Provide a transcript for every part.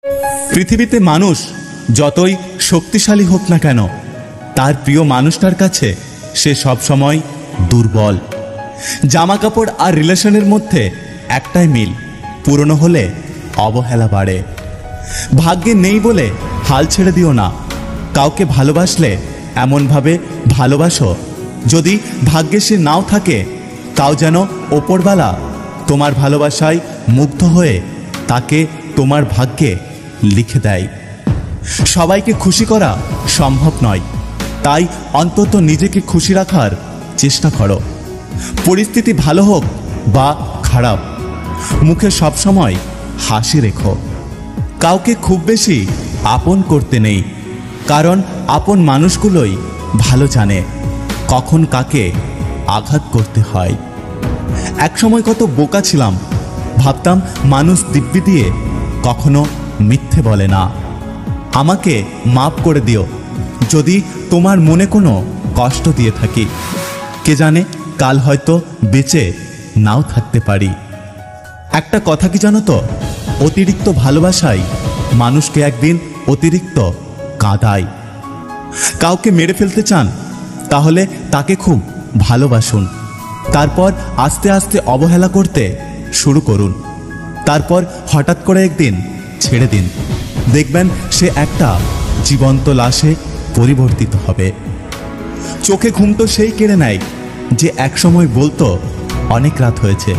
পৃথিবীতে মানুষ যতই শক্তিশালী হোক না কেন, তার প্রিয় মানুষটার কাছে সে সবসময় দুর্বল। জামা কাপড় আর রিলেশনের মধ্যে একটাই মিল, পুরনো হলে অবহেলা বাড়ে। ভাগ্যে নেই বলে হাল ছেড়ে দিও না। কাউকে ভালোবাসলে এমনভাবে ভালোবাসো, যদি ভাগ্যে সে নাও থাকে, তাও যেন ওপরওয়ালা তোমার ভালোবাসায় মুগ্ধ হয়ে তাকে তোমার ভাগ্যে লিখে দেয়। সবাইকে খুশি করা সম্ভব নয়, তাই অন্তত নিজেকে খুশি রাখার চেষ্টা করো। পরিস্থিতি ভালো হোক বা খারাপ, মুখে সবসময় হাসি রেখো। কাউকে খুব বেশি আপন করতে নেই, কারণ আপন মানুষগুলোই ভালো জানে কখন কাকে আঘাত করতে হয়। একসময় কত বোকা ছিলাম, ভাবতাম মানুষ দিব্যি দিয়ে কখনো মিথ্যে বলে না। আমাকে মাফ করে দিও যদি তোমার মনে কোনো কষ্ট দিয়ে থাকি। কে জানে কাল হয়তো বেঁচে নাও থাকতে পারি। একটা কথা কি জানো তো, অতিরিক্ত ভালোবাসাই মানুষকে একদিন অতিরিক্ত কাঁদায়। কাউকে মেরে ফেলতে চান, তাহলে তাকে খুব ভালোবাসুন, তারপর আস্তে আস্তে অবহেলা করতে শুরু করুন, তারপর হঠাৎ করে একদিন ছেড়ে দিন। দেখবেন সে একটা জীবন্ত লাশে পরিবর্তিত হবে। চোখে ঘুম তো সেই কেড়ে নেয় যে একসময় বলতো অনেক রাত হয়েছে,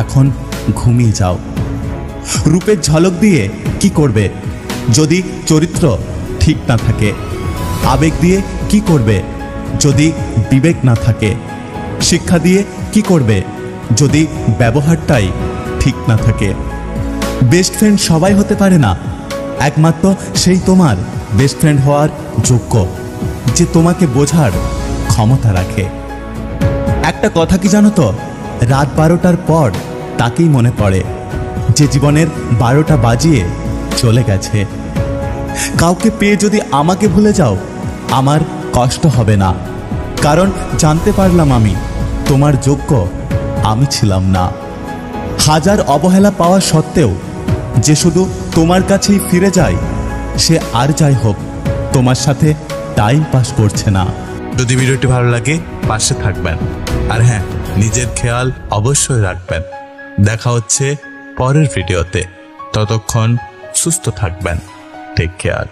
এখন ঘুমিয়ে যাও। রূপের ঝলক দিয়ে কি করবে যদি চরিত্র ঠিক না থাকে? আবেগ দিয়ে কি করবে যদি বিবেক না থাকে? শিক্ষা দিয়ে কি করবে যদি ব্যবহারটাই ঠিক না থাকে? বেস্ট ফ্রেন্ড সবাই হতে পারে না, একমাত্র সেই তোমার বেস্ট ফ্রেন্ড হওয়ার যোগ্য যে তোমাকে বোঝার ক্ষমতা রাখে। একটা কথা কি জানো তো, রাত 12টার পর তাকেই মনে পড়ে যে জীবনের 12টা বাজিয়ে চলে গেছে। কাউকে পেয়ে যদি আমাকে ভুলে যাও, আমার কষ্ট হবে না, কারণ জানতে পারলাম আমি তোমার যোগ্য আমি ছিলাম না। হাজার অবহেলা পাওয়া সত্ত্বেও যে শুধু তোমার কাছেই ফিরে যায়, সে আর যাই হোক তোমার সাথে টাইম পাস করছে না। যদি ভিডিওটি ভালো লাগে পাশে থাকবেন, আর হ্যাঁ, নিজের খেয়াল অবশ্যই রাখবেন। দেখা হচ্ছে পরের ভিডিওতে, ততক্ষণ সুস্থ থাকবেন। Take care.